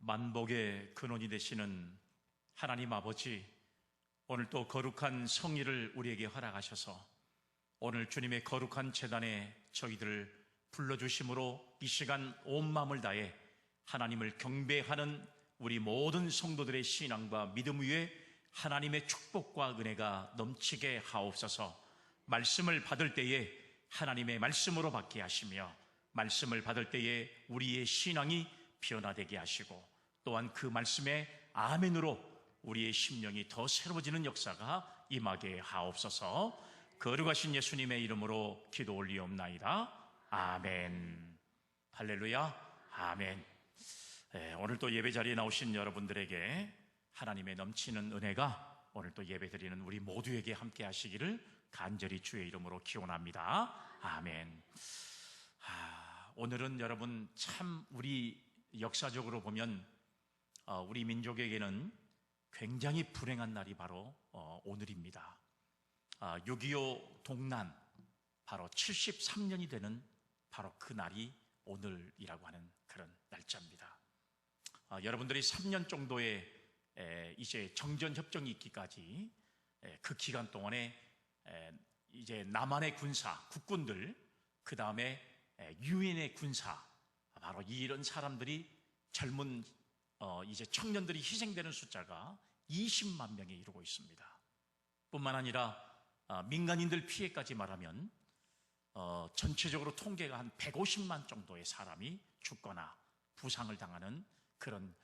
만복의 근원이 되시는 하나님 아버지, 오늘 또 거룩한 성일을 우리에게 허락하셔서 오늘 주님의 거룩한 제단에 저희들을 불러주심으로 이 시간 온 마음을 다해 하나님을 경배하는 우리 모든 성도들의 신앙과 믿음 위에 하나님의 축복과 은혜가 넘치게 하옵소서. 말씀을 받을 때에 하나님의 말씀으로 받게 하시며, 말씀을 받을 때에 우리의 신앙이 변화되게 하시고, 또한 그 말씀의 아멘으로 우리의 심령이 더 새로워지는 역사가 임하게 하옵소서. 거룩하신 예수님의 이름으로 기도 올리옵나이다. 아멘. 할렐루야. 아멘. 오늘 또 예배 자리에 나오신 여러분들에게 하나님의 넘치는 은혜가 오늘 또 예배 드리는 우리 모두에게 함께 하시기를 간절히 주의 이름으로 기원합니다. 아멘. 오늘은 여러분 참 우리 역사적으로 보면 우리 민족에게는 굉장히 불행한 날이 바로 오늘입니다. 6.25 동란 바로 73년이 되는 바로 그 날이 오늘이라고 하는 그런 날짜입니다. 여러분들이 3년 정도의 이제 정전협정이 있기까지 그 기간 동안에 이제 남한의 군사, 국군들, 그 다음에 유엔의 군사, 바로 이런 사람들이 젊은 이제 청년들이 희생되는 숫자가 20만 명에 이르고 있습니다. 뿐만 아니라 민간인들 피해까지 말하면 전체적으로 통계가 한 150만 정도의 사람이 죽거나 부상을 당하는 그런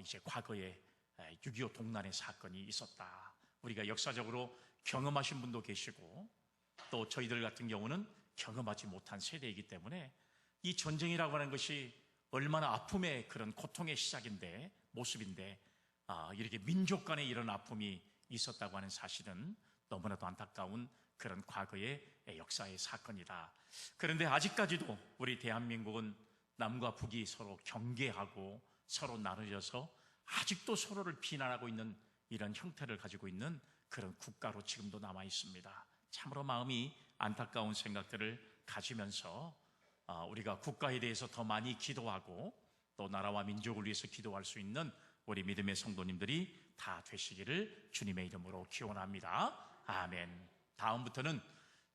이제 과거에 6.25 동란의 사건이 있었다. 우리가 역사적으로 경험하신 분도 계시고 또 저희들 같은 경우는 경험하지 못한 세대이기 때문에 이 전쟁이라고 하는 것이 얼마나 아픔의 그런 고통의 시작인데, 모습인데 이렇게 민족 간에 이런 아픔이 있었다고 하는 사실은 너무나도 안타까운 그런 과거의 역사의 사건이다. 그런데 아직까지도 우리 대한민국은 남과 북이 서로 경계하고 서로 나눠져서 아직도 서로를 비난하고 있는 이런 형태를 가지고 있는 그런 국가로 지금도 남아 있습니다. 참으로 마음이 안타까운 생각들을 가지면서 우리가 국가에 대해서 더 많이 기도하고 또 나라와 민족을 위해서 기도할 수 있는 우리 믿음의 성도님들이 다 되시기를 주님의 이름으로 기원합니다. 아멘. 다음부터는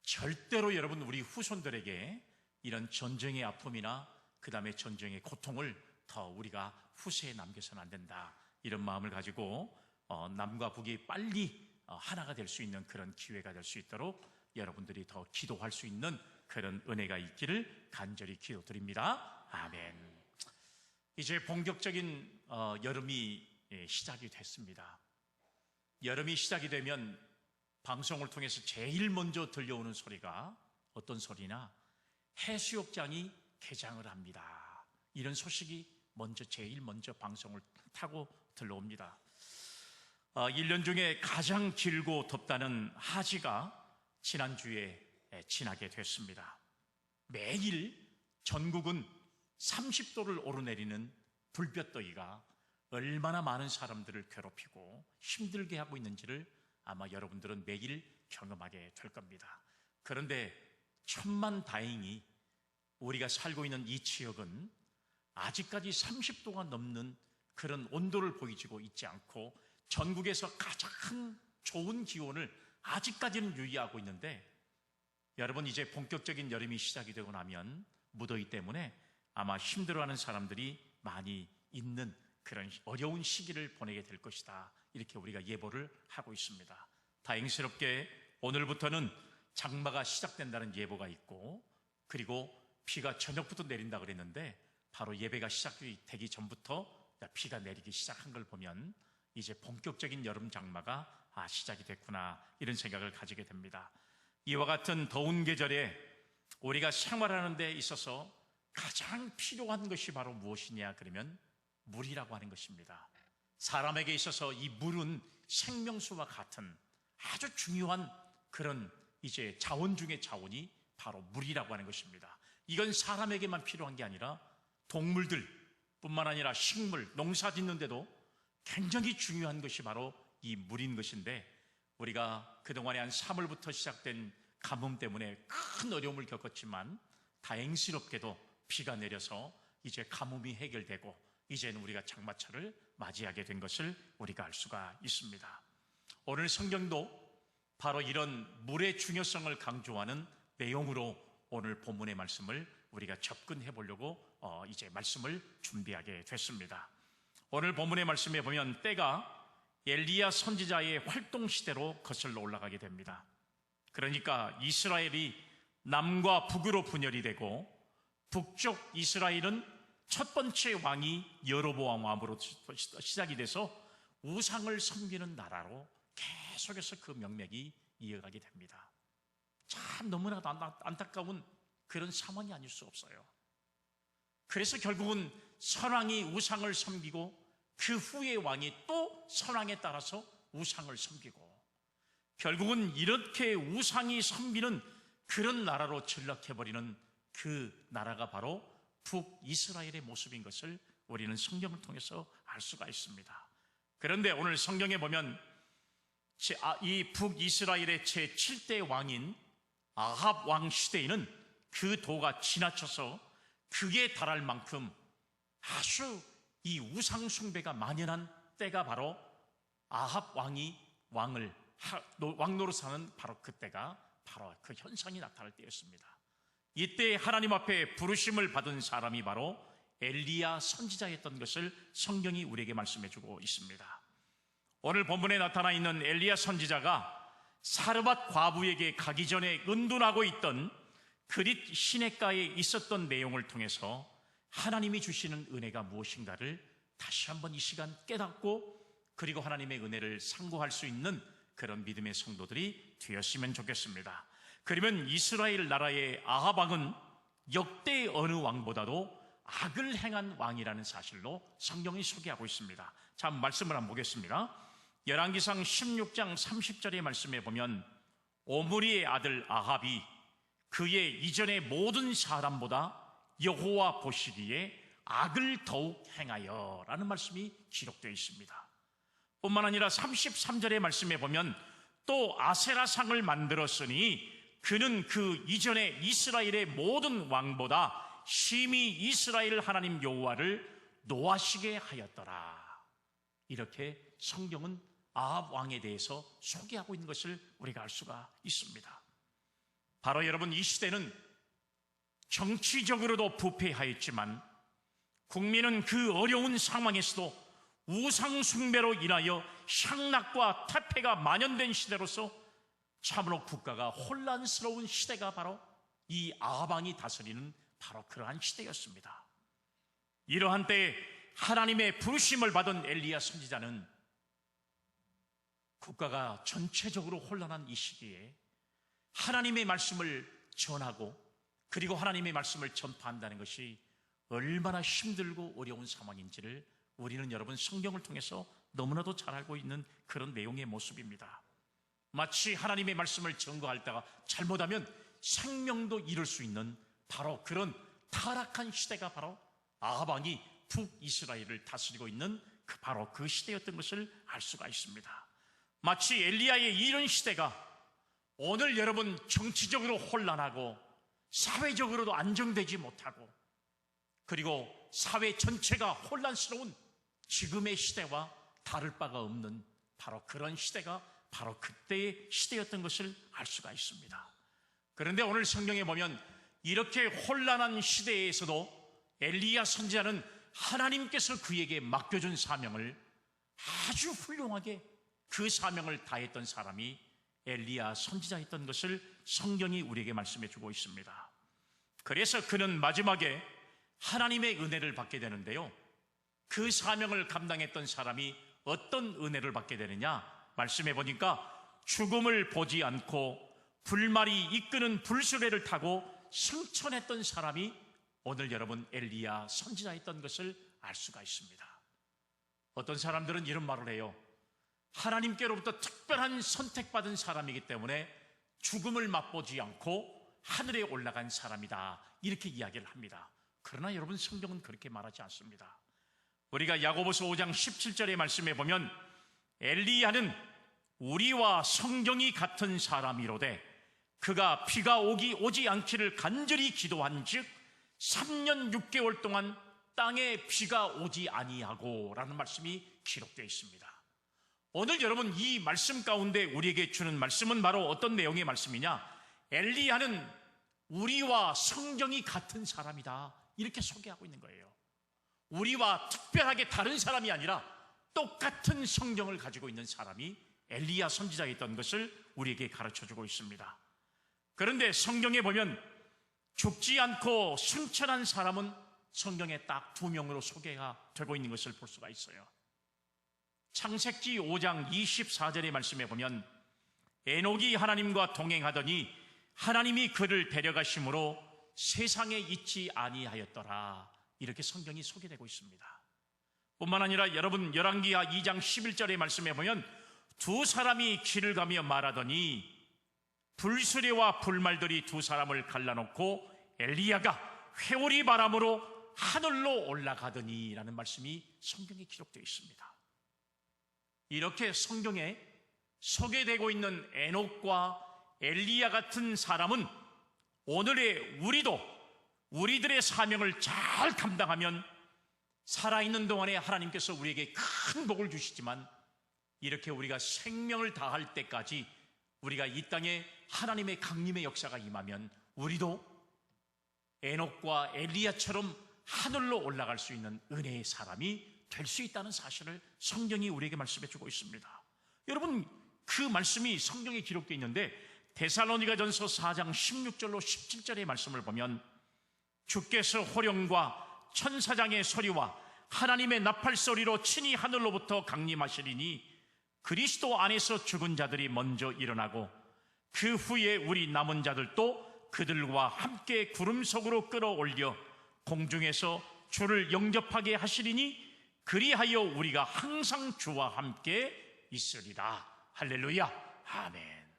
절대로 여러분 우리 후손들에게 이런 전쟁의 아픔이나 그 다음에 전쟁의 고통을 더 우리가 후세에 남겨서는 안 된다. 이런 마음을 가지고 남과 북이 빨리 하나가 될 수 있는 그런 기회가 될 수 있도록 여러분들이 더 기도할 수 있는 그런 은혜가 있기를 간절히 기도드립니다. 아멘. 이제 본격적인 여름이 시작이 됐습니다. 여름이 시작이 되면 방송을 통해서 제일 먼저 들려오는 소리가 어떤 소리나, 해수욕장이 개장을 합니다. 이런 소식이 제일 먼저 방송을 타고 들려옵니다. 1년 중에 가장 길고 덥다는 하지가 지난주에 지나게 됐습니다. 매일 전국은 30도를 오르내리는 불볕더위가 얼마나 많은 사람들을 괴롭히고 힘들게 하고 있는지를 아마 여러분들은 매일 경험하게 될 겁니다. 그런데 천만다행히 우리가 살고 있는 이 지역은 아직까지 30도가 넘는 그런 온도를 보이지고 있지 않고 전국에서 가장 좋은 기온을 아직까지는 유지하고 있는데, 여러분 이제 본격적인 여름이 시작이 되고 나면 무더위 때문에 아마 힘들어하는 사람들이 많이 있는 그런 어려운 시기를 보내게 될 것이다. 이렇게 우리가 예보를 하고 있습니다. 다행스럽게 오늘부터는 장마가 시작된다는 예보가 있고, 그리고 비가 저녁부터 내린다 그랬는데 바로 예배가 시작되기 전부터 비가 내리기 시작한 걸 보면 이제 본격적인 여름 장마가 시작이 됐구나, 이런 생각을 가지게 됩니다. 이와 같은 더운 계절에 우리가 생활하는 데 있어서 가장 필요한 것이 바로 무엇이냐 그러면 물이라고 하는 것입니다. 사람에게 있어서 이 물은 생명수와 같은 아주 중요한 그런 이제 자원 중의 자원이 바로 물이라고 하는 것입니다. 이건 사람에게만 필요한 게 아니라 동물들 뿐만 아니라 식물, 농사 짓는데도 굉장히 중요한 것이 바로 이 물인 것인데, 우리가 그동안에 한 3월부터 시작된 가뭄 때문에 큰 어려움을 겪었지만 다행스럽게도 비가 내려서 이제 가뭄이 해결되고 이제는 우리가 장마철을 맞이하게 된 것을 우리가 알 수가 있습니다. 오늘 성경도 바로 이런 물의 중요성을 강조하는 내용으로 오늘 본문의 말씀을 우리가 접근해 보려고 이제 말씀을 준비하게 됐습니다. 오늘 본문의 말씀에 보면 때가 엘리야 선지자의 활동 시대로 거슬러 올라가게 됩니다. 그러니까 이스라엘이 남과 북으로 분열이 되고 북쪽 이스라엘은 첫 번째 왕이 여로보암 왕으로 시작이 돼서 우상을 섬기는 나라로 계속해서 그 명맥이 이어가게 됩니다. 참 너무나도 안타까운 그런 상황이 아닐 수 없어요. 그래서 결국은 선왕이 우상을 섬기고 그 후에 왕이 또 선왕에 따라서 우상을 섬기고 결국은 이렇게 우상이 섬기는 그런 나라로 전락해버리는 그 나라가 바로 북이스라엘의 모습인 것을 우리는 성경을 통해서 알 수가 있습니다. 그런데 오늘 성경에 보면 이 북이스라엘의 제7대 왕인 아합 왕 시대에는 그 도가 지나쳐서 극에 달할 만큼 아주 이 우상 숭배가 만연한 때가 바로 아합 왕이 왕 노릇하는 바로 그때가 바로 그 현상이 나타날 때였습니다. 이때 하나님 앞에 부르심을 받은 사람이 바로 엘리야 선지자였던 것을 성경이 우리에게 말씀해주고 있습니다. 오늘 본문에 나타나 있는 엘리야 선지자가 사르밧 과부에게 가기 전에 은둔하고 있던 그릿 시냇가에 있었던 내용을 통해서 하나님이 주시는 은혜가 무엇인가를 다시 한번 이 시간 깨닫고 그리고 하나님의 은혜를 상고할 수 있는 그런 믿음의 성도들이 되었으면 좋겠습니다. 그러면 이스라엘 나라의 아합 왕은 역대 어느 왕보다도 악을 행한 왕이라는 사실로 성경이 소개하고 있습니다. 자, 말씀을 한번 보겠습니다. 열왕기상 16장 30절의 말씀에 보면 오므리의 아들 아합이 그의 이전의 모든 사람보다 여호와 보시기에 악을 더욱 행하여 라는 말씀이 기록되어 있습니다. 뿐만 아니라 33절의 말씀에 보면 또 아세라상을 만들었으니 그는 그 이전에 이스라엘의 모든 왕보다 심히 이스라엘 하나님 여호와를 노하시게 하였더라. 이렇게 성경은 아합 왕에 대해서 소개하고 있는 것을 우리가 알 수가 있습니다. 바로 여러분, 이 시대는 정치적으로도 부패하였지만 국민은 그 어려운 상황에서도 우상 숭배로 인하여 향락과 태폐가 만연된 시대로서 참으로 국가가 혼란스러운 시대가 바로 이 아합 왕이 다스리는 바로 그러한 시대였습니다. 이러한 때에 하나님의 부르심을 받은 엘리야 선지자는 국가가 전체적으로 혼란한 이 시기에 하나님의 말씀을 전하고 그리고 하나님의 말씀을 전파한다는 것이 얼마나 힘들고 어려운 상황인지를 우리는 여러분 성경을 통해서 너무나도 잘 알고 있는 그런 내용의 모습입니다. 마치 하나님의 말씀을 전거하다가 잘못하면 생명도 잃을 수 있는 바로 그런 타락한 시대가 바로 아합 왕이 북이스라엘을 다스리고 있는 바로 그 시대였던 것을 알 수가 있습니다. 마치 엘리야의 이런 시대가 오늘 여러분 정치적으로 혼란하고 사회적으로도 안정되지 못하고 그리고 사회 전체가 혼란스러운 지금의 시대와 다를 바가 없는 바로 그런 시대가 바로 그때의 시대였던 것을 알 수가 있습니다. 그런데 오늘 성경에 보면 이렇게 혼란한 시대에서도 엘리야 선지자는 하나님께서 그에게 맡겨준 사명을 아주 훌륭하게 그 사명을 다했던 사람이 엘리야 선지자였던 것을 성경이 우리에게 말씀해 주고 있습니다. 그래서 그는 마지막에 하나님의 은혜를 받게 되는데요, 그 사명을 감당했던 사람이 어떤 은혜를 받게 되느냐, 말씀해 보니까 죽음을 보지 않고 불말이 이끄는 불수레를 타고 승천했던 사람이 오늘 여러분 엘리야 선지자였던 것을 알 수가 있습니다. 어떤 사람들은 이런 말을 해요. 하나님께로부터 특별한 선택받은 사람이기 때문에 죽음을 맛보지 않고 하늘에 올라간 사람이다, 이렇게 이야기를 합니다. 그러나 여러분 성경은 그렇게 말하지 않습니다. 우리가 야고보서 5장 17절의 말씀에 보면 엘리야는 우리와 성경이 같은 사람이로되 그가 비가 오지 않기를 간절히 기도한 즉 3년 6개월 동안 땅에 비가 오지 아니하고 라는 말씀이 기록되어 있습니다. 오늘 여러분 이 말씀 가운데 우리에게 주는 말씀은 바로 어떤 내용의 말씀이냐? 엘리야는 우리와 성경이 같은 사람이다, 이렇게 소개하고 있는 거예요. 우리와 특별하게 다른 사람이 아니라 똑같은 성경을 가지고 있는 사람이 엘리야 선지자였던 것을 우리에게 가르쳐주고 있습니다. 그런데 성경에 보면 죽지 않고 승천한 사람은 성경에 딱 2명으로 소개가 되고 있는 것을 볼 수가 있어요. 창세기 5장 24절의 말씀에 보면 에녹이 하나님과 동행하더니 하나님이 그를 데려가심으로 세상에 있지 아니하였더라, 이렇게 성경이 소개되고 있습니다. 뿐만 아니라 여러분 열왕기하 2장 11절의 말씀에 보면 두 사람이 길을 가며 말하더니 불수레와 불말들이 두 사람을 갈라놓고 엘리야가 회오리 바람으로 하늘로 올라가더니 라는 말씀이 성경에 기록되어 있습니다. 이렇게 성경에 소개되고 있는 에녹과 엘리야 같은 사람은 오늘의 우리들의 사명을 잘 감당하면 살아있는 동안에 하나님께서 우리에게 큰 복을 주시지만 이렇게 우리가 생명을 다할 때까지 우리가 이 땅에 하나님의 강림의 역사가 임하면 우리도 에녹과 엘리야처럼 하늘로 올라갈 수 있는 은혜의 사람이 될 수 있다는 사실을 성경이 우리에게 말씀해 주고 있습니다. 여러분 그 말씀이 성경에 기록되어 있는데 데살로니가전서 4장 16절로 17절의 말씀을 보면 주께서 호령과 천사장의 소리와 하나님의 나팔 소리로 친히 하늘로부터 강림하시리니 그리스도 안에서 죽은 자들이 먼저 일어나고 그 후에 우리 남은 자들도 그들과 함께 구름 속으로 끌어올려 공중에서 주를 영접하게 하시리니 그리하여 우리가 항상 주와 함께 있으리라. 할렐루야. 아멘.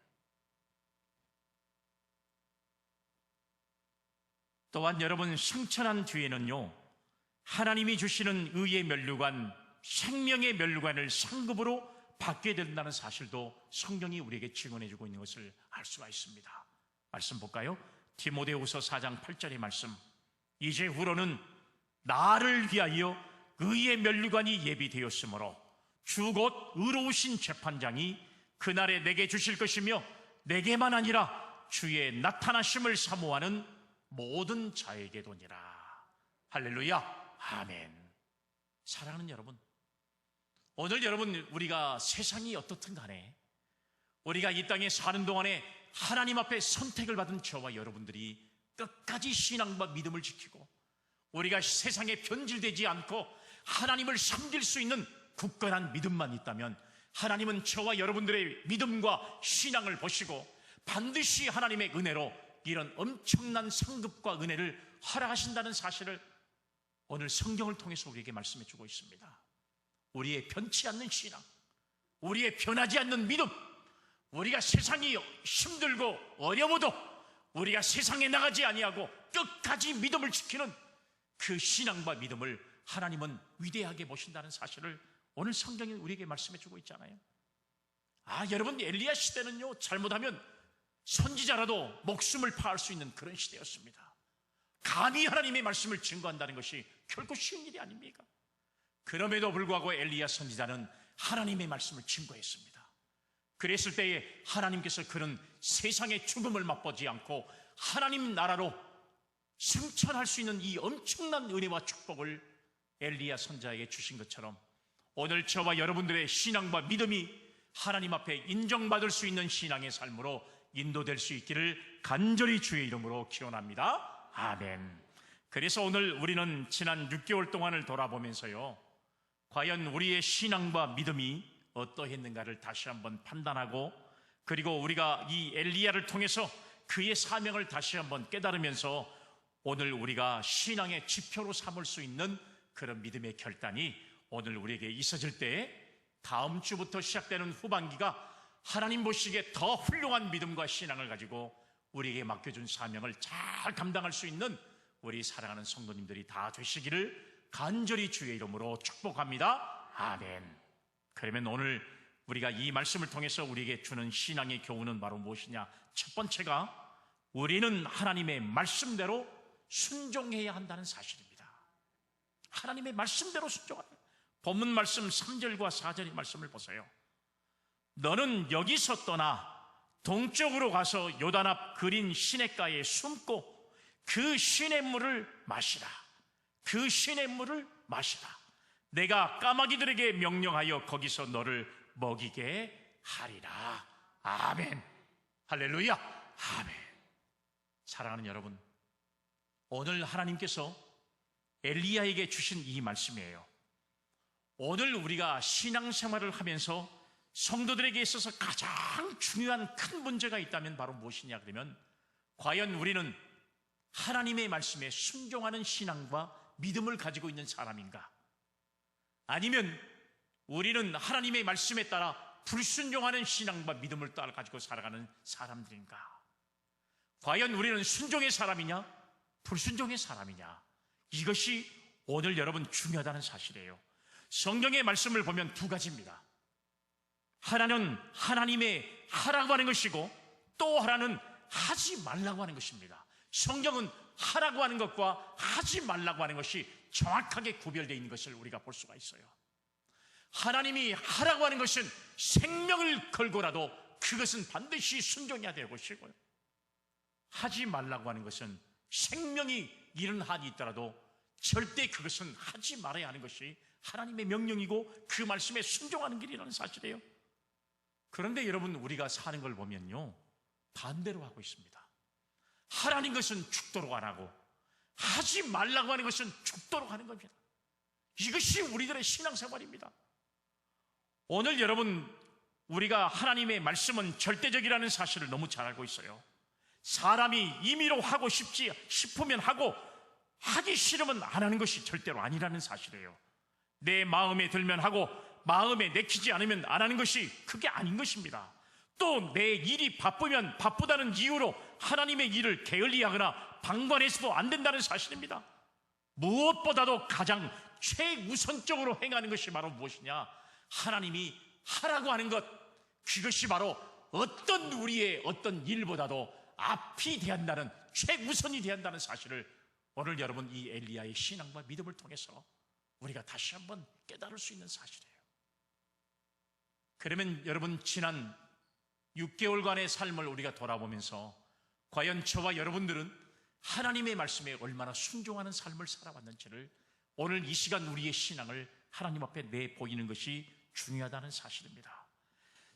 또한 여러분 승천한 뒤에는요, 하나님이 주시는 의의 면류관, 생명의 면류관을 상급으로 받게 된다는 사실도 성경이 우리에게 증언해 주고 있는 것을 알 수가 있습니다. 말씀 볼까요? 디모데후서 4장 8절의 말씀. 이제후로는 나를 위하여 의의 면류관이 예비되었으므로 주 곧 의로우신 재판장이 그날에 내게 주실 것이며 내게만 아니라 주의 나타나심을 사모하는 모든 자에게도니라. 할렐루야. 아멘. 사랑하는 여러분, 오늘 여러분 우리가 세상이 어떻든 간에 우리가 이 땅에 사는 동안에 하나님 앞에 선택을 받은 저와 여러분들이 끝까지 신앙과 믿음을 지키고 우리가 세상에 변질되지 않고 하나님을 섬길 수 있는 굳건한 믿음만 있다면 하나님은 저와 여러분들의 믿음과 신앙을 보시고 반드시 하나님의 은혜로 이런 엄청난 상급과 은혜를 허락하신다는 사실을 오늘 성경을 통해서 우리에게 말씀해 주고 있습니다. 우리의 변치 않는 신앙, 우리의 변하지 않는 믿음, 우리가 세상이 힘들고 어려워도 우리가 세상에 나가지 아니하고 끝까지 믿음을 지키는 그 신앙과 믿음을 하나님은 위대하게 보신다는 사실을 오늘 성경이 우리에게 말씀해 주고 있잖아요. 여러분 엘리야 시대는요, 잘못하면 선지자라도 목숨을 파할 수 있는 그런 시대였습니다. 감히 하나님의 말씀을 증거한다는 것이 결코 쉬운 일이 아닙니까? 그럼에도 불구하고 엘리야 선지자는 하나님의 말씀을 증거했습니다. 그랬을 때에 하나님께서 그런 세상의 죽음을 맛보지 않고 하나님 나라로 승천할 수 있는 이 엄청난 은혜와 축복을 엘리야 선지자에게 주신 것처럼 오늘 저와 여러분들의 신앙과 믿음이 하나님 앞에 인정받을 수 있는 신앙의 삶으로 인도될 수 있기를 간절히 주의 이름으로 기원합니다. 아멘. 그래서 오늘 우리는 지난 6개월 동안을 돌아보면서요, 과연 우리의 신앙과 믿음이 어떠했는가를 다시 한번 판단하고, 그리고 우리가 이 엘리야를 통해서 그의 사명을 다시 한번 깨달으면서 오늘 우리가 신앙의 지표로 삼을 수 있는 그런 믿음의 결단이 오늘 우리에게 있어질 때 다음 주부터 시작되는 후반기가 하나님 보시기에 더 훌륭한 믿음과 신앙을 가지고 우리에게 맡겨준 사명을 잘 감당할 수 있는 우리 사랑하는 성도님들이 다 되시기를 간절히 주의 이름으로 축복합니다. 아멘. 그러면 오늘 우리가 이 말씀을 통해서 우리에게 주는 신앙의 교훈은 바로 무엇이냐? 첫 번째가 우리는 하나님의 말씀대로 순종해야 한다는 사실입니다. 하나님의 말씀대로 순종하는 거예요. 본문 말씀 3절과 4절의 말씀을 보세요. 너는 여기서 떠나 동쪽으로 가서 요단 앞 그린 시냇가에 숨고 그 시냇물을 마시라. 그 시냇물을 마시라. 내가 까마귀들에게 명령하여 거기서 너를 먹이게 하리라. 아멘. 할렐루야. 아멘. 사랑하는 여러분, 오늘 하나님께서 엘리야에게 주신 이 말씀이에요. 오늘 우리가 신앙생활을 하면서 성도들에게 있어서 가장 중요한 큰 문제가 있다면 바로 무엇이냐 그러면, 과연 우리는 하나님의 말씀에 순종하는 신앙과 믿음을 가지고 있는 사람인가? 아니면 우리는 하나님의 말씀에 따라 불순종하는 신앙과 믿음을 따라 가지고 살아가는 사람들인가? 과연 우리는 순종의 사람이냐, 불순종의 사람이냐? 이것이 오늘 여러분 중요하다는 사실이에요. 성경의 말씀을 보면 두 가지입니다. 하나는 하나님의 하라고 하는 것이고, 또 하나는 하지 말라고 하는 것입니다. 성경은 하라고 하는 것과 하지 말라고 하는 것이 정확하게 구별되어 있는 것을 우리가 볼 수가 있어요. 하나님이 하라고 하는 것은 생명을 걸고라도 그것은 반드시 순종해야 될 것이고요, 하지 말라고 하는 것은 생명이 이른 한이 있더라도 절대 그것은 하지 말아야 하는 것이 하나님의 명령이고 그 말씀에 순종하는 길이라는 사실이에요. 그런데 여러분, 우리가 사는 걸 보면요, 반대로 하고 있습니다. 하라는 것은 죽도록 안 하고 하지 말라고 하는 것은 죽도록 하는 겁니다. 이것이 우리들의 신앙생활입니다. 오늘 여러분, 우리가 하나님의 말씀은 절대적이라는 사실을 너무 잘 알고 있어요. 사람이 임의로 하고 싶으면 하고 하기 싫으면 안 하는 것이 절대로 아니라는 사실이에요. 내 마음에 들면 하고 마음에 내키지 않으면 안 하는 것이 그게 아닌 것입니다. 또 내 일이 바쁘면 바쁘다는 이유로 하나님의 일을 게을리하거나 방관해서도 안 된다는 사실입니다. 무엇보다도 가장 최우선적으로 행하는 것이 바로 무엇이냐? 하나님이 하라고 하는 것, 그것이 바로 어떤 우리의 어떤 일보다도 앞이 돼야 한다는, 최우선이 돼야 한다는 사실을 오늘 여러분 이 엘리야의 신앙과 믿음을 통해서 우리가 다시 한번 깨달을 수 있는 사실이에요. 그러면 여러분, 지난 6개월간의 삶을 우리가 돌아보면서 과연 저와 여러분들은 하나님의 말씀에 얼마나 순종하는 삶을 살아왔는지를 오늘 이 시간 우리의 신앙을 하나님 앞에 내보이는 것이 중요하다는 사실입니다.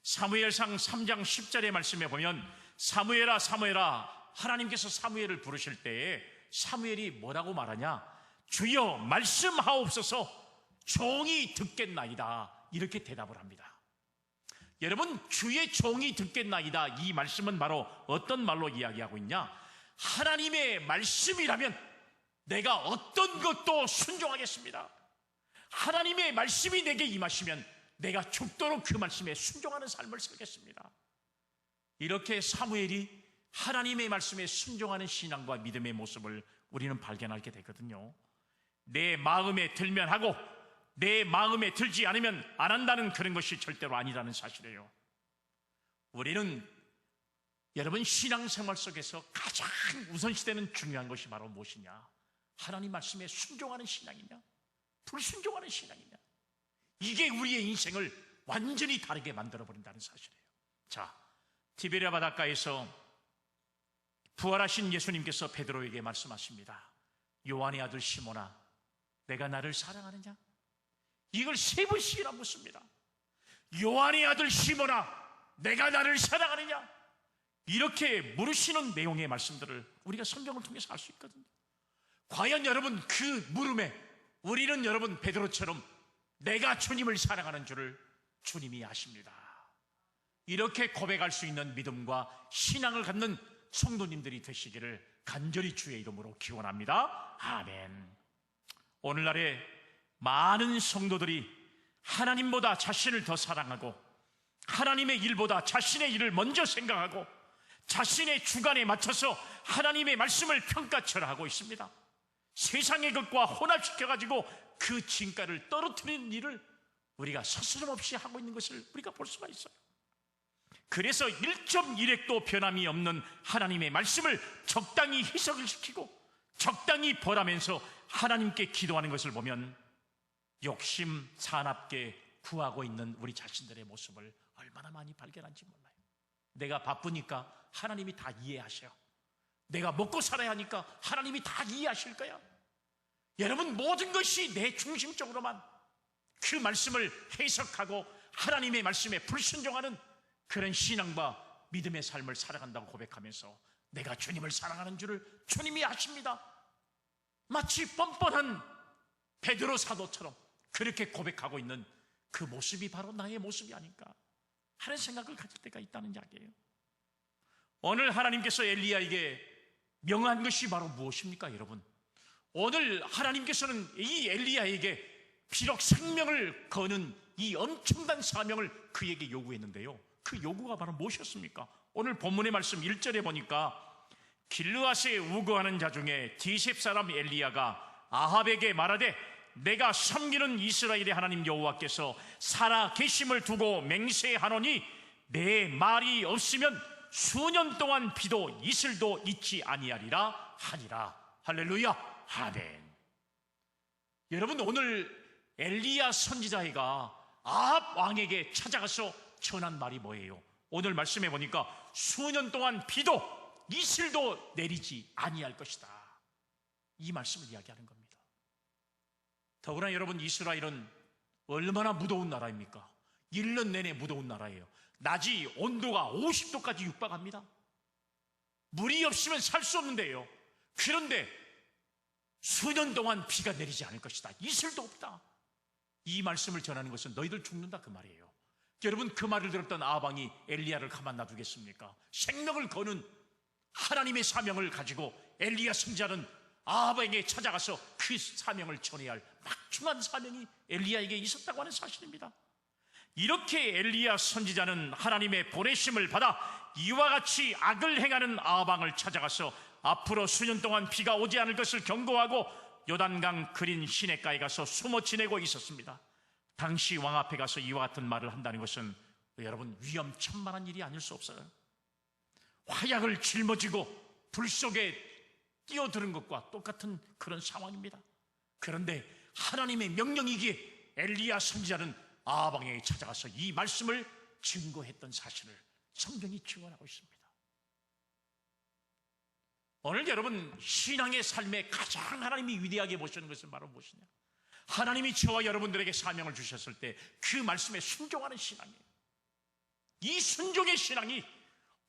사무엘상 3장 10절의 말씀에 보면, 사무엘아 사무엘아, 하나님께서 사무엘을 부르실 때에 사무엘이 뭐라고 말하냐? 주여 말씀하옵소서, 종이 듣겠나이다, 이렇게 대답을 합니다. 여러분, 주의 종이 듣겠나이다, 이 말씀은 바로 어떤 말로 이야기하고 있냐? 하나님의 말씀이라면 내가 어떤 것도 순종하겠습니다. 하나님의 말씀이 내게 임하시면 내가 죽도록 그 말씀에 순종하는 삶을 살겠습니다. 이렇게 사무엘이 하나님의 말씀에 순종하는 신앙과 믿음의 모습을 우리는 발견하게 되거든요. 내 마음에 들면 하고 내 마음에 들지 않으면 안 한다는 그런 것이 절대로 아니라는 사실이에요. 우리는 여러분, 신앙생활 속에서 가장 우선시되는 중요한 것이 바로 무엇이냐? 하나님 말씀에 순종하는 신앙이냐, 불순종하는 신앙이냐? 이게 우리의 인생을 완전히 다르게 만들어버린다는 사실이에요. 자, 티베리아 바닷가에서 부활하신 예수님께서 베드로에게 말씀하십니다. 요한의 아들 시몬아, 내가 나를 사랑하느냐? 이걸 3번씩이나 묻습니다. 요한의 아들 시몬아, 내가 나를 사랑하느냐? 이렇게 물으시는 내용의 말씀들을 우리가 성경을 통해서 알 수 있거든요. 과연 여러분, 그 물음에 우리는 여러분 베드로처럼 내가 주님을 사랑하는 줄을 주님이 아십니다. 이렇게 고백할 수 있는 믿음과 신앙을 갖는 성도님들이 되시기를 간절히 주의 이름으로 기원합니다. 아멘. 오늘날에 많은 성도들이 하나님보다 자신을 더 사랑하고 하나님의 일보다 자신의 일을 먼저 생각하고 자신의 주관에 맞춰서 하나님의 말씀을 평가철하고 있습니다. 세상의 것과 혼합시켜가지고 그 진가를 떨어뜨리는 일을 우리가 서스럼없이 하고 있는 것을 우리가 볼 수가 있어요. 그래서 1.1핵도 변함이 없는 하나님의 말씀을 적당히 해석을 시키고 적당히 벌하면서 하나님께 기도하는 것을 보면 욕심 사납게 구하고 있는 우리 자신들의 모습을 얼마나 많이 발견한지 몰라요. 내가 바쁘니까 하나님이 다 이해하셔. 내가 먹고 살아야 하니까 하나님이 다 이해하실 거야. 여러분, 모든 것이 내 중심적으로만 그 말씀을 해석하고 하나님의 말씀에 불순종하는 그런 신앙과 믿음의 삶을 살아간다고 고백하면서 내가 주님을 사랑하는 줄을 주님이 아십니다. 마치 뻔뻔한 베드로 사도처럼 그렇게 고백하고 있는 그 모습이 바로 나의 모습이 아닐까 하는 생각을 가질 때가 있다는 이야기예요. 오늘 하나님께서 엘리야에게 명한 것이 바로 무엇입니까, 여러분? 오늘 하나님께서는 이 엘리야에게 비록 생명을 거는 이 엄청난 사명을 그에게 요구했는데요, 그 요구가 바로 무엇이었습니까? 오늘 본문의 말씀 1절에 보니까 길르앗에 우거하는 자 중에 디셉 사람 엘리야가 아합에게 말하되 내가 섬기는 이스라엘의 하나님 여호와께서 살아 계심을 두고 맹세하노니 내 말이 없으면 수년 동안 비도 이슬도 있지 아니하리라 하니라. 할렐루야. 아멘. 여러분, 오늘 엘리야 선지자가 아합 왕에게 찾아가서 전한 말이 뭐예요? 오늘 말씀해 보니까 수년 동안 비도 이슬도 내리지 아니할 것이다, 이 말씀을 이야기하는 겁니다. 더구나 여러분, 이스라엘은 얼마나 무더운 나라입니까? 1년 내내 무더운 나라예요. 낮이 온도가 50도까지 육박합니다. 물이 없으면 살 수 없는데요, 그런데 수년 동안 비가 내리지 않을 것이다, 이슬도 없다, 이 말씀을 전하는 것은 너희들 죽는다, 그 말이에요. 여러분, 그 말을 들었던 아합 왕이 엘리야를 가만 놔두겠습니까? 생명을 거는 하나님의 사명을 가지고 엘리야 선지자는 아합에게 찾아가서 그 사명을 전해야 할 막중한 사명이 엘리야에게 있었다고 하는 사실입니다. 이렇게 엘리야 선지자는 하나님의 보내심을 받아 이와 같이 악을 행하는 아합 왕을 찾아가서 앞으로 수년 동안 비가 오지 않을 것을 경고하고 요단강 그린 시냇가에 가서 숨어 지내고 있었습니다. 당시 왕 앞에 가서 이와 같은 말을 한다는 것은 여러분, 위험천만한 일이 아닐 수 없어요. 화약을 짊어지고 불 속에 뛰어드는 것과 똑같은 그런 상황입니다. 그런데 하나님의 명령이기에 엘리야 선지자는 아합 왕에게 찾아가서 이 말씀을 증거했던 사실을 성경이 증언하고 있습니다. 오늘 여러분, 신앙의 삶에 가장 하나님이 위대하게 보시는 것은 바로 무엇이냐? 하나님이 저와 여러분들에게 사명을 주셨을 때 그 말씀에 순종하는 신앙이에요. 이 순종의 신앙이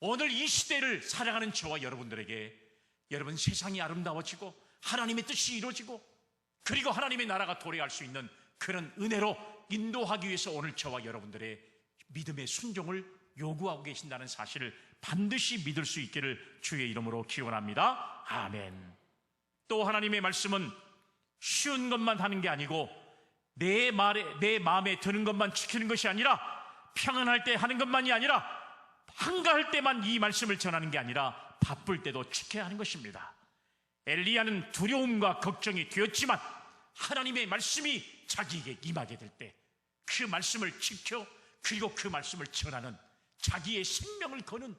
오늘 이 시대를 살아가는 저와 여러분들에게, 여러분, 세상이 아름다워지고 하나님의 뜻이 이루어지고 그리고 하나님의 나라가 도래할 수 있는 그런 은혜로 인도하기 위해서 오늘 저와 여러분들의 믿음의 순종을 요구하고 계신다는 사실을 반드시 믿을 수 있기를 주의 이름으로 기원합니다. 아멘. 또 하나님의 말씀은 쉬운 것만 하는 게 아니고 내 마음에 드는 것만 지키는 것이 아니라 평안할 때 하는 것만이 아니라 한가할 때만 이 말씀을 전하는 게 아니라 바쁠 때도 지켜야 하는 것입니다. 엘리야는 두려움과 걱정이 되었지만 하나님의 말씀이 자기에게 임하게 될 때 그 말씀을 지켜 그리고 그 말씀을 전하는, 자기의 생명을 거는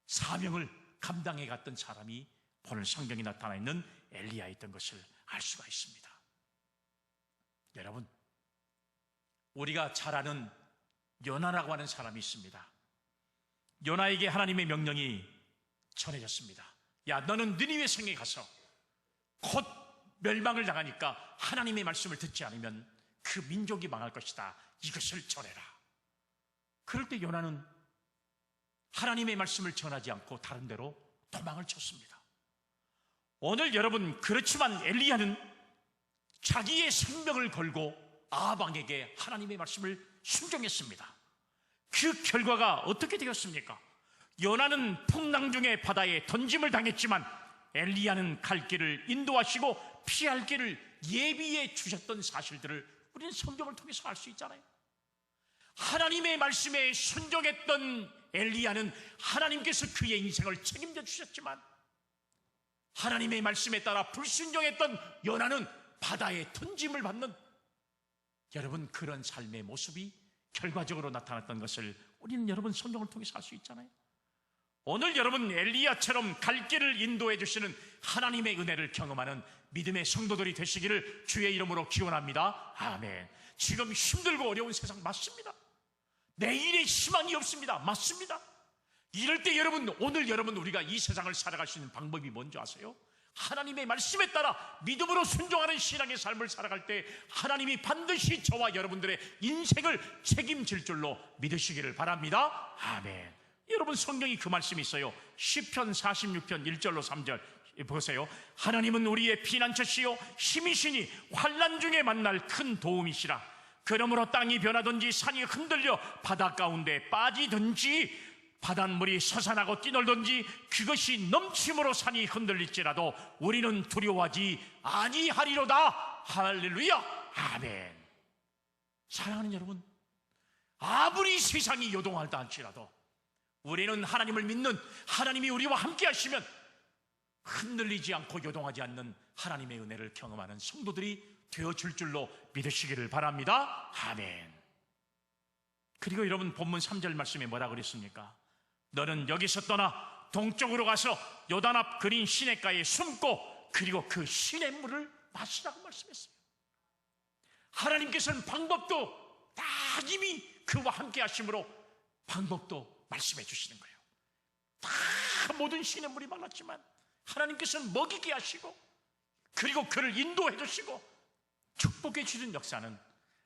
사명을 감당해 갔던 사람이 오늘 성경에 나타나 있는 엘리야였던 것을 알 수가 있습니다. 여러분, 우리가 잘 아는 요나라고 하는 사람이 있습니다. 요나에게 하나님의 명령이 전해졌습니다. 야, 너는 느니웨 성에 가서 곧 멸망을 당하니까 하나님의 말씀을 듣지 않으면 그 민족이 망할 것이다, 이것을 전해라. 그럴 때 요나는 하나님의 말씀을 전하지 않고 다른 데로 도망을 쳤습니다. 오늘 여러분, 그렇지만 엘리야는 자기의 생명을 걸고 아합 왕에게 하나님의 말씀을 순종했습니다. 그 결과가 어떻게 되었습니까? 요나는 풍랑 중에 바다에 던짐을 당했지만 엘리야는 갈 길을 인도하시고 피할 길을 예비해 주셨던 사실들을 우리는 성경을 통해서 알 수 있잖아요. 하나님의 말씀에 순종했던 엘리야는 하나님께서 그의 인생을 책임져 주셨지만 하나님의 말씀에 따라 불순종했던 요나는 바다에 던짐을 받는, 여러분, 그런 삶의 모습이 결과적으로 나타났던 것을 우리는 여러분 성경을 통해서 알 수 있잖아요. 오늘 여러분 엘리야처럼 갈 길을 인도해 주시는 하나님의 은혜를 경험하는 믿음의 성도들이 되시기를 주의 이름으로 기원합니다. 아멘. 지금 힘들고 어려운 세상 맞습니다. 내일의 희망이 없습니다. 맞습니다. 이럴 때 오늘 여러분 우리가 이 세상을 살아갈 수 있는 방법이 뭔지 아세요? 하나님의 말씀에 따라 믿음으로 순종하는 신앙의 삶을 살아갈 때 하나님이 반드시 저와 여러분들의 인생을 책임질 줄로 믿으시기를 바랍니다. 아멘. 여러분 성경이 그 말씀이 있어요. 시편 46편 1절로 3절 보세요. 하나님은 우리의 피난처시요 힘이시니 환난 중에 만날 큰 도움이시라. 그러므로 땅이 변하든지 산이 흔들려 바다 가운데 빠지든지 바닷물이 솟아나고 뛰놀든지 그것이 넘침으로 산이 흔들릴지라도 우리는 두려워하지 아니하리로다. 할렐루야. 아멘. 사랑하는 여러분, 아무리 세상이 요동하다 할지라도 우리는 하나님을 믿는, 하나님이 우리와 함께 하시면 흔들리지 않고 요동하지 않는 하나님의 은혜를 경험하는 성도들이 되어줄 줄로 믿으시기를 바랍니다. 아멘. 그리고 여러분 본문 3절 말씀에 뭐라 그랬습니까? 너는 여기서 떠나 동쪽으로 가서 요단 앞 그린 시냇가에 숨고 그리고 그 시냇물을 마시라고 말씀했어요. 하나님께서는 방법도 다 이미 그와 함께 하심으로 방법도 말씀해 주시는 거예요. 다 모든 시냇물이 말랐지만 하나님께서는 먹이게 하시고 그리고 그를 인도해 주시고 축복해 주는 역사는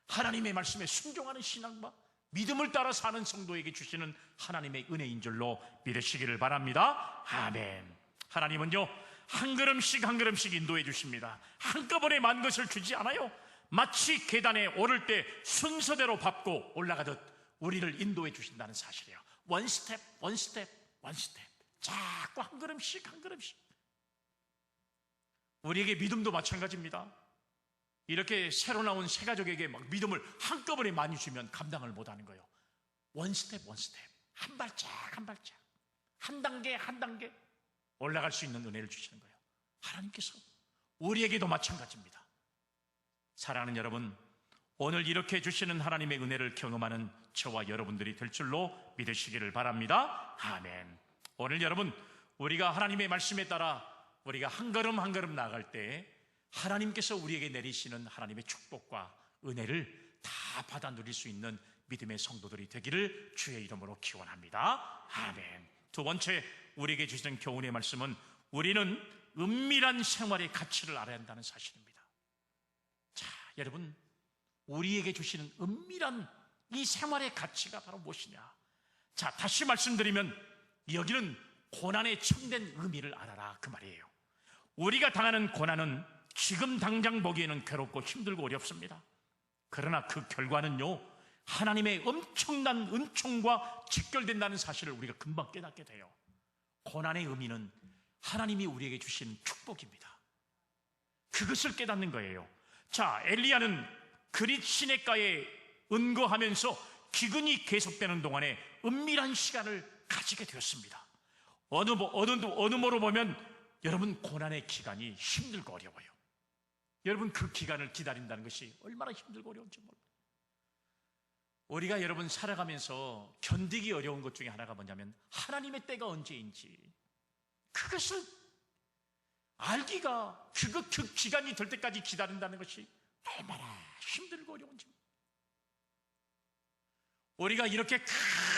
하나님의 말씀에 순종하는 신앙과 믿음을 따라 사는 성도에게 주시는 하나님의 은혜인 줄로 믿으시기를 바랍니다. 아멘. 하나님은요 한 걸음씩 한 걸음씩 인도해 주십니다. 한꺼번에 많은 것을 주지 않아요. 마치 계단에 오를 때 순서대로 밟고 올라가듯 우리를 인도해 주신다는 사실이에요. 원 스텝, 원 스텝, 원 스텝. 자꾸 한 걸음씩 한 걸음씩. 우리에게 믿음도 마찬가지입니다. 이렇게 새로 나온 새 가족에게 막 믿음을 한꺼번에 많이 주면 감당을 못하는 거예요. 원 스텝 원 스텝, 한 발짝 한 발짝, 한 단계 한 단계 올라갈 수 있는 은혜를 주시는 거예요. 하나님께서 우리에게도 마찬가지입니다. 사랑하는 여러분, 오늘 이렇게 주시는 하나님의 은혜를 경험하는 저와 여러분들이 될 줄로 믿으시기를 바랍니다. 아멘. 오늘 여러분 우리가 하나님의 말씀에 따라 우리가 한 걸음 한 걸음 나아갈 때 하나님께서 우리에게 내리시는 하나님의 축복과 은혜를 다 받아 누릴 수 있는 믿음의 성도들이 되기를 주의 이름으로 기원합니다. 아멘. 두 번째 우리에게 주시는 교훈의 말씀은 우리는 은밀한 생활의 가치를 알아야 한다는 사실입니다. 자, 여러분 우리에게 주시는 은밀한 이 생활의 가치가 바로 무엇이냐? 자, 다시 말씀드리면 여기는 고난의 참된 의미를 알아라 그 말이에요. 우리가 당하는 고난은 지금 당장 보기에는 괴롭고 힘들고 어렵습니다. 그러나 그 결과는요 하나님의 엄청난 은총과 직결된다는 사실을 우리가 금방 깨닫게 돼요. 고난의 의미는 하나님이 우리에게 주신 축복입니다. 그것을 깨닫는 거예요. 자, 엘리야는 그릿 시냇가에 은거하면서 기근이 계속되는 동안에 은밀한 시간을 가지게 되었습니다. 어느 모로 보면 여러분 고난의 기간이 힘들고 어려워요. 여러분 그 기간을 기다린다는 것이 얼마나 힘들고 어려운지 몰라요. 우리가 여러분 살아가면서 견디기 어려운 것 중에 하나가 뭐냐면 하나님의 때가 언제인지 그것을 알기가 그 기간이 될 때까지 기다린다는 것이 얼마나 힘들고 어려운지. 우리가 이렇게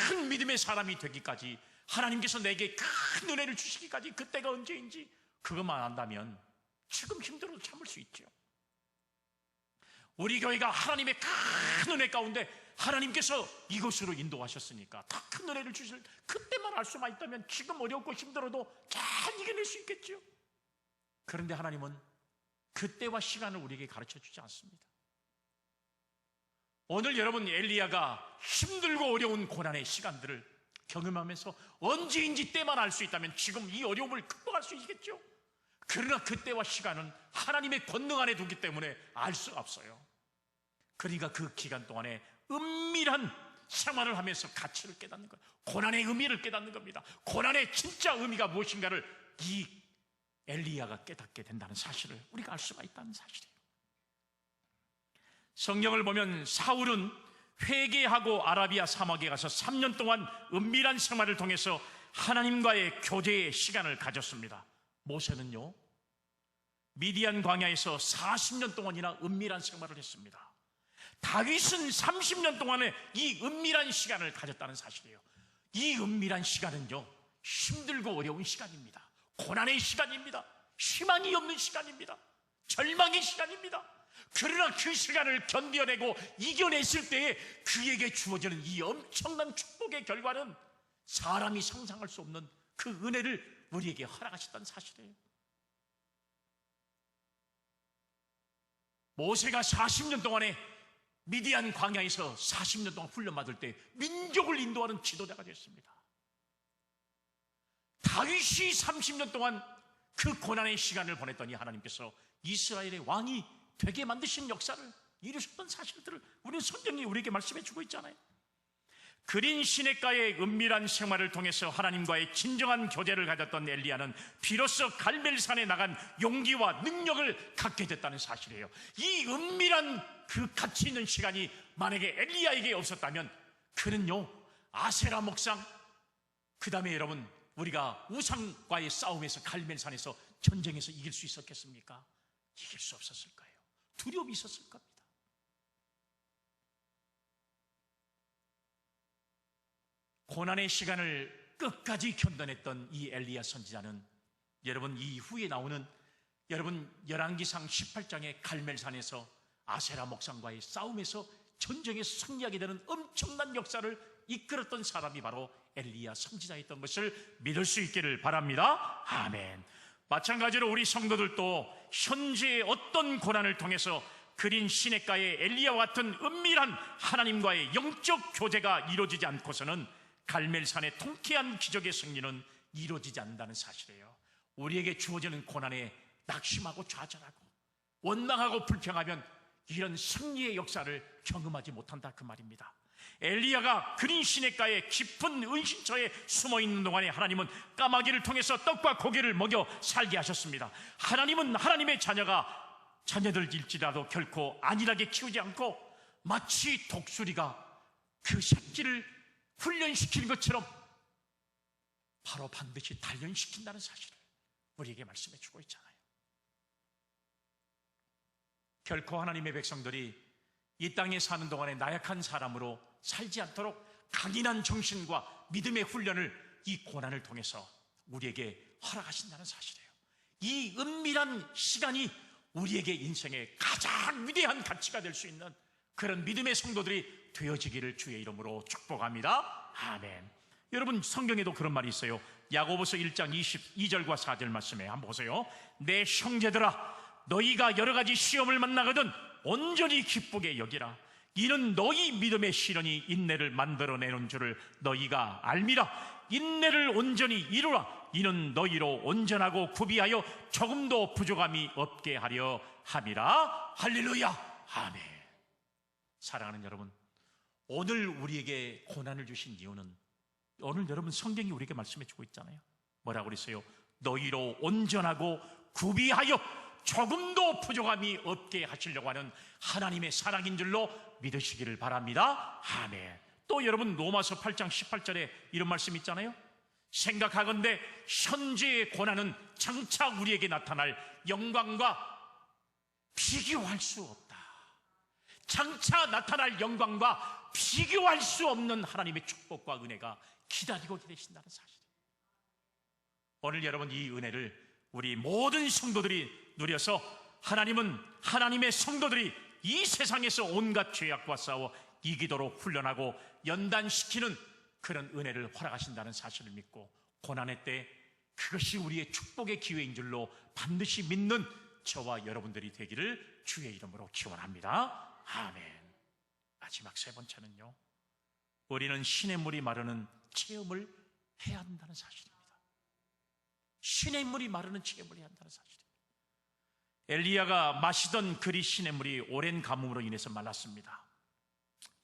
큰 믿음의 사람이 되기까지 하나님께서 내게 큰 은혜를 주시기까지 그때가 언제인지 그것만 안다면 지금 힘들어도 참을 수 있죠. 우리 교회가 하나님의 큰 은혜 가운데 하나님께서 이곳으로 인도하셨으니까 더 큰 은혜를 주실 그때만 알 수만 있다면 지금 어렵고 힘들어도 잘 이겨낼 수 있겠죠. 그런데 하나님은 그때와 시간을 우리에게 가르쳐 주지 않습니다. 오늘 여러분 엘리야가 힘들고 어려운 고난의 시간들을 경험하면서 언제인지 때만 알 수 있다면 지금 이 어려움을 극복할 수 있겠죠. 그러나 그때와 시간은 하나님의 권능 안에 두기 때문에 알 수가 없어요. 그러니까 그 기간 동안에 은밀한 생활을 하면서 가치를 깨닫는 거예요. 고난의 의미를 깨닫는 겁니다. 고난의 진짜 의미가 무엇인가를 이 엘리야가 깨닫게 된다는 사실을 우리가 알 수가 있다는 사실이에요. 성경을 보면 사울은 회개하고 아라비아 사막에 가서 3년 동안 은밀한 생활을 통해서 하나님과의 교제의 시간을 가졌습니다. 모세는요, 미디안 광야에서 40년 동안이나 은밀한 생활을 했습니다. 다윗은 30년 동안의 이 은밀한 시간을 가졌다는 사실이에요. 이 은밀한 시간은요, 힘들고 어려운 시간입니다. 고난의 시간입니다. 희망이 없는 시간입니다. 절망의 시간입니다. 그러나 그 시간을 견뎌내고 이겨냈을 때에 그에게 주어지는 이 엄청난 축복의 결과는 사람이 상상할 수 없는 그 은혜를 우리에게 허락하셨다는 사실이에요. 모세가 40년 동안에 미디안 광야에서 40년 동안 훈련받을 때 민족을 인도하는 지도자가 됐습니다. 다윗이 30년 동안 그 고난의 시간을 보냈더니 하나님께서 이스라엘의 왕이 되게 만드신 역사를 이루셨던 사실들을 우리는 성경이 우리에게 말씀해 주고 있잖아요. 그린 시냇가의 은밀한 생활을 통해서 하나님과의 진정한 교제를 가졌던 엘리야는 비로소 갈멜산에 나간 용기와 능력을 갖게 됐다는 사실이에요. 이 은밀한 그 가치 있는 시간이 만약에 엘리야에게 없었다면 그는요, 아세라 목상, 그 다음에 여러분, 우리가 우상과의 싸움에서 갈멜산에서 전쟁에서 이길 수 있었겠습니까? 이길 수 없었을 거예요. 두려움이 있었을 겁니다. 고난의 시간을 끝까지 견뎌냈던 이 엘리야 선지자는 여러분, 이후에 나오는 여러분 열왕기상 18장의 갈멜산에서 아세라 목상과의 싸움에서 전쟁에서 승리하게 되는 엄청난 역사를 이끌었던 사람이 바로 엘리야 선지자였던 것을 믿을 수 있기를 바랍니다. 아멘. 마찬가지로 우리 성도들도 현재의 어떤 고난을 통해서 그린 시냇가의 엘리야와 같은 은밀한 하나님과의 영적 교제가 이루어지지 않고서는 갈멜산의 통쾌한 기적의 승리는 이루어지지 않는다는 사실이에요. 우리에게 주어지는 고난에 낙심하고 좌절하고 원망하고 불평하면 이런 승리의 역사를 경험하지 못한다, 그 말입니다. 엘리야가 그린 시냇가의 깊은 은신처에 숨어있는 동안에 하나님은 까마귀를 통해서 떡과 고기를 먹여 살게 하셨습니다. 하나님은 하나님의 자녀들일지라도 결코 안일하게 키우지 않고 마치 독수리가 그 새끼를 훈련시키는 것처럼 바로 반드시 단련시킨다는 사실을 우리에게 말씀해 주고 있잖아요. 결코 하나님의 백성들이 이 땅에 사는 동안에 나약한 사람으로 살지 않도록 강인한 정신과 믿음의 훈련을 이 고난을 통해서 우리에게 허락하신다는 사실이에요. 이 은밀한 시간이 우리에게 인생의 가장 위대한 가치가 될 수 있는 그런 믿음의 성도들이 되어지기를 주의 이름으로 축복합니다. 아멘. 여러분, 성경에도 그런 말이 있어요. 야고보서 1장 22절과 4절 말씀에 한번 보세요. 내 형제들아, 너희가 여러 가지 시험을 만나거든 온전히 기쁘게 여기라. 이는 너희 믿음의 시련이 인내를 만들어내는 줄을 너희가 알미라. 인내를 온전히 이루라. 이는 너희로 온전하고 구비하여 조금도 부족함이 없게 하려 함이라. 할렐루야. 아멘. 사랑하는 여러분, 오늘 우리에게 고난을 주신 이유는 오늘 여러분 성경이 우리에게 말씀해 주고 있잖아요. 뭐라고 그랬어요? 너희로 온전하고 구비하여 조금도 부족함이 없게 하시려고 하는 하나님의 사랑인 줄로 믿으시기를 바랍니다. 아멘. 또 여러분 로마서 8장 18절에 이런 말씀 있잖아요. 생각하건대 현재의 고난은 장차 우리에게 나타날 영광과 비교할 수 없다. 장차 나타날 영광과 비교할 수 없는 하나님의 축복과 은혜가 기다리고 계신다는 사실. 오늘 여러분 이 은혜를 우리 모든 성도들이 누려서 하나님은 하나님의 성도들이 이 세상에서 온갖 죄악과 싸워 이기도록 훈련하고 연단시키는 그런 은혜를 허락하신다는 사실을 믿고 고난의 때 그것이 우리의 축복의 기회인 줄로 반드시 믿는 저와 여러분들이 되기를 주의 이름으로 기원합니다. 아멘. 마지막 세 번째는요, 우리는 시냇물이 마르는 체험을 해야 한다는 사실입니다. 시냇물이 마르는 체험을 해야 한다는 사실입니다. 엘리야가 마시던 그리 시냇물이 오랜 가뭄으로 인해서 말랐습니다.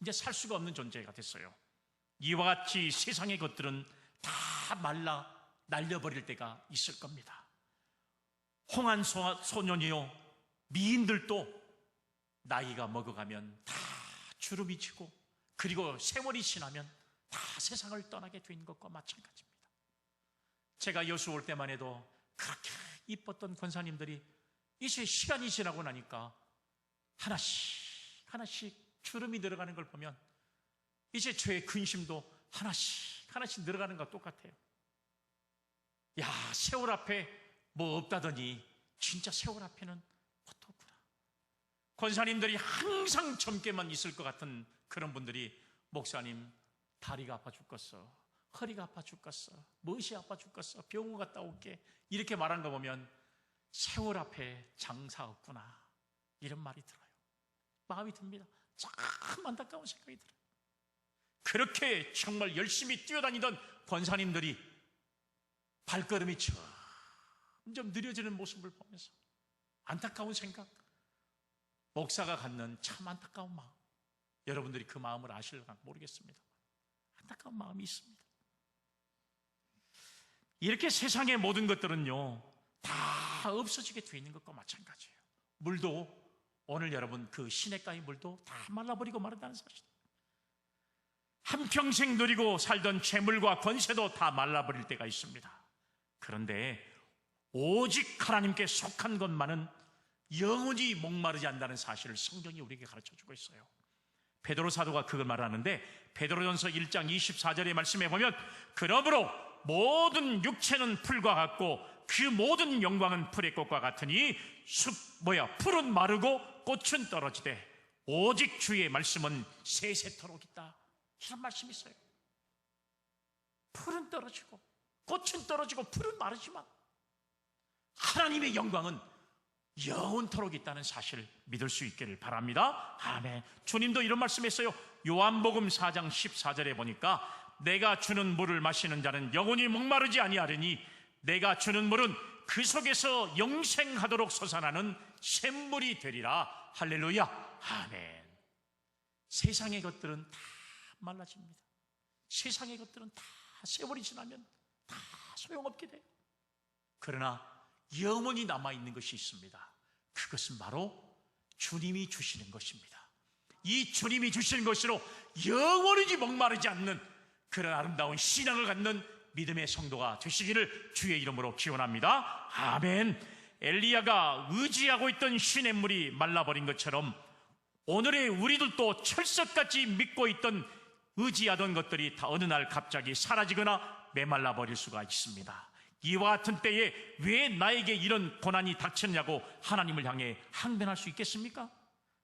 이제 살 수가 없는 존재가 됐어요. 이와 같이 세상의 것들은 다 말라 날려버릴 때가 있을 겁니다. 홍한 소년이요, 미인들도 나이가 먹어가면 다 주름이 지고 그리고 세월이 지나면 다 세상을 떠나게 된 것과 마찬가지입니다. 제가 여수 올 때만 해도 그렇게 이뻤던 권사님들이 이제 시간이 지나고 나니까 하나씩 주름이 늘어가는 걸 보면 이제 저의 근심도 하나씩 늘어가는 것과 똑같아요. 야, 세월 앞에 뭐 없다더니 진짜 세월 앞에는 뭣도 없구나. 권사님들이 항상 젊게만 있을 것 같은 그런 분들이 목사님 다리가 아파 죽겠어, 허리가 아파 죽겠어, 무엇이 아파 죽겠어, 병원 갔다 올게 이렇게 말한 거 보면 세월 앞에 장사 없구나 이런 말이 들어요. 마음이 듭니다. 참 안타까운 생각이 들어요. 그렇게 정말 열심히 뛰어다니던 권사님들이 발걸음이 점점 느려지는 모습을 보면서 안타까운 생각, 목사가 갖는 참 안타까운 마음, 여러분들이 그 마음을 아실까 모르겠습니다. 안타까운 마음이 있습니다. 이렇게 세상의 모든 것들은요 다 없어지게 되어 있는 것과 마찬가지예요. 물도 오늘 여러분 그 시냇가의 물도 다 말라버리고 마른다는 사실, 한평생 누리고 살던 재물과 권세도 다 말라버릴 때가 있습니다. 그런데 오직 하나님께 속한 것만은 영원히 목마르지 않는다는 사실을 성경이 우리에게 가르쳐주고 있어요. 베드로 사도가 그걸 말하는데 베드로전서 1장 24절의 말씀에 보면 그러므로 모든 육체는 풀과 같고 그 모든 영광은 풀의 꽃과 같으니 풀은 마르고 꽃은 떨어지되 오직 주의 말씀은 세세토록 있다. 이런 말씀이 있어요. 풀은 떨어지고 꽃은 떨어지고 풀은 마르지만 하나님의 영광은 영원토록 있다는 사실을 믿을 수 있기를 바랍니다. 아멘. 주님도 이런 말씀했어요. 요한복음 4장 14절에 보니까 내가 주는 물을 마시는 자는 영원히 목마르지 아니하리니 내가 주는 물은 그 속에서 영생하도록 솟아나는 샘물이 되리라. 할렐루야. 아멘. 세상의 것들은 다 말라집니다. 세상의 것들은 다 세월이 지나면 다 소용없게 돼요. 그러나 영원히 남아있는 것이 있습니다. 그것은 바로 주님이 주시는 것입니다. 이 주님이 주시는 것으로 영원히 목마르지 않는 그런 아름다운 신앙을 갖는 믿음의 성도가 되시기를 주의 이름으로 기원합니다. 아멘. 엘리야가 의지하고 있던 시냇물이 말라버린 것처럼 오늘의 우리들도 철석같이 믿고 있던 의지하던 것들이 다 어느 날 갑자기 사라지거나 메말라버릴 수가 있습니다. 이와 같은 때에 왜 나에게 이런 고난이 닥쳤냐고 하나님을 향해 항변할 수 있겠습니까?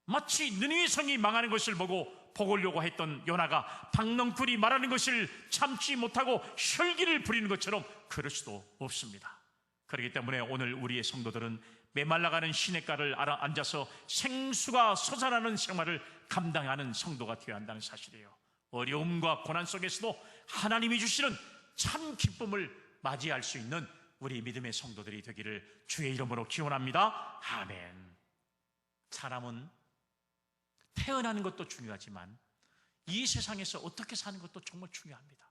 마치 느느웨 성이 망하는 것을 보고 보려고 했던 요나가 박넝쿨이 말하는 것을 참지 못하고 혈기를 부리는 것처럼 그럴 수도 없습니다. 그렇기 때문에 오늘 우리의 성도들은 메말라가는 시냇가를 앉아서 생수가 솟아나는 생활을 감당하는 성도가 되어야 한다는 사실이에요. 어려움과 고난 속에서도 하나님이 주시는 참 기쁨을 맞이할 수 있는 우리 믿음의 성도들이 되기를 주의 이름으로 기원합니다. 아멘. 사람은 태어나는 것도 중요하지만 이 세상에서 어떻게 사는 것도 정말 중요합니다.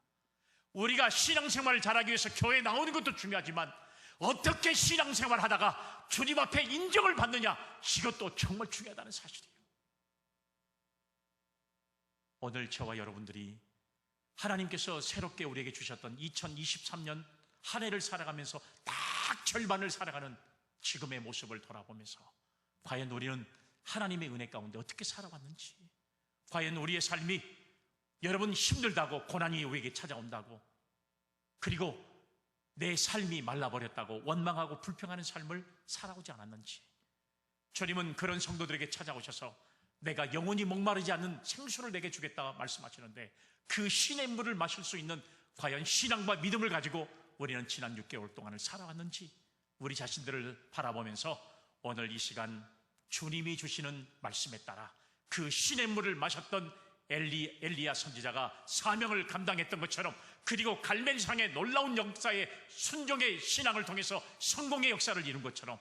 우리가 신앙생활을 잘하기 위해서 교회에 나오는 것도 중요하지만 어떻게 신앙생활을 하다가 주님 앞에 인정을 받느냐, 이것도 정말 중요하다는 사실이에요. 오늘 저와 여러분들이 하나님께서 새롭게 우리에게 주셨던 2023년 한 해를 살아가면서 딱 절반을 살아가는 지금의 모습을 돌아보면서 과연 우리는 하나님의 은혜 가운데 어떻게 살아왔는지, 과연 우리의 삶이 여러분 힘들다고 고난이 우리에게 찾아온다고, 그리고 내 삶이 말라버렸다고 원망하고 불평하는 삶을 살아오지 않았는지, 주님은 그런 성도들에게 찾아오셔서 내가 영원히 목마르지 않는 생수를 내게 주겠다 말씀하시는데 그 시냇물을 마실 수 있는 과연 신앙과 믿음을 가지고 우리는 지난 6개월 동안을 살아왔는지 우리 자신들을 바라보면서 오늘 이 시간 주님이 주시는 말씀에 따라 그 시냇물을 마셨던 엘리야 선지자가 사명을 감당했던 것처럼, 그리고 갈멜산의 놀라운 역사의 순종의 신앙을 통해서 성공의 역사를 이룬 것처럼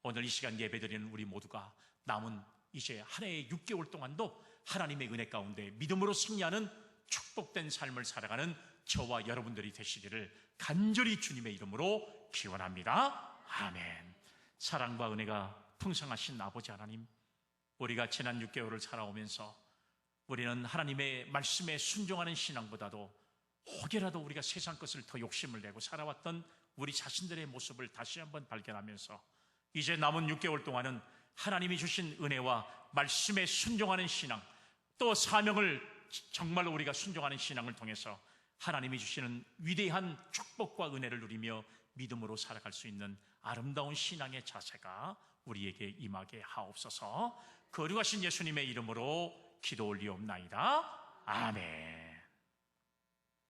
오늘 이 시간 예배드리는 우리 모두가 남은 이제 한 해의 6개월 동안도 하나님의 은혜 가운데 믿음으로 승리하는 축복된 삶을 살아가는 저와 여러분들이 되시기를 간절히 주님의 이름으로 기원합니다. 아멘. 사랑과 은혜가 풍성하신 아버지 하나님, 우리가 지난 6개월을 살아오면서 우리는 하나님의 말씀에 순종하는 신앙보다도 혹여라도 우리가 세상 것을 더 욕심을 내고 살아왔던 우리 자신들의 모습을 다시 한번 발견하면서 이제 남은 6개월 동안은 하나님이 주신 은혜와 말씀에 순종하는 신앙, 또 사명을 정말로 우리가 순종하는 신앙을 통해서 하나님이 주시는 위대한 축복과 은혜를 누리며 믿음으로 살아갈 수 있는 아름다운 신앙의 자세가 우리에게 임하게 하옵소서. 거룩하신 예수님의 이름으로 기도 올리옵나이다. 아멘.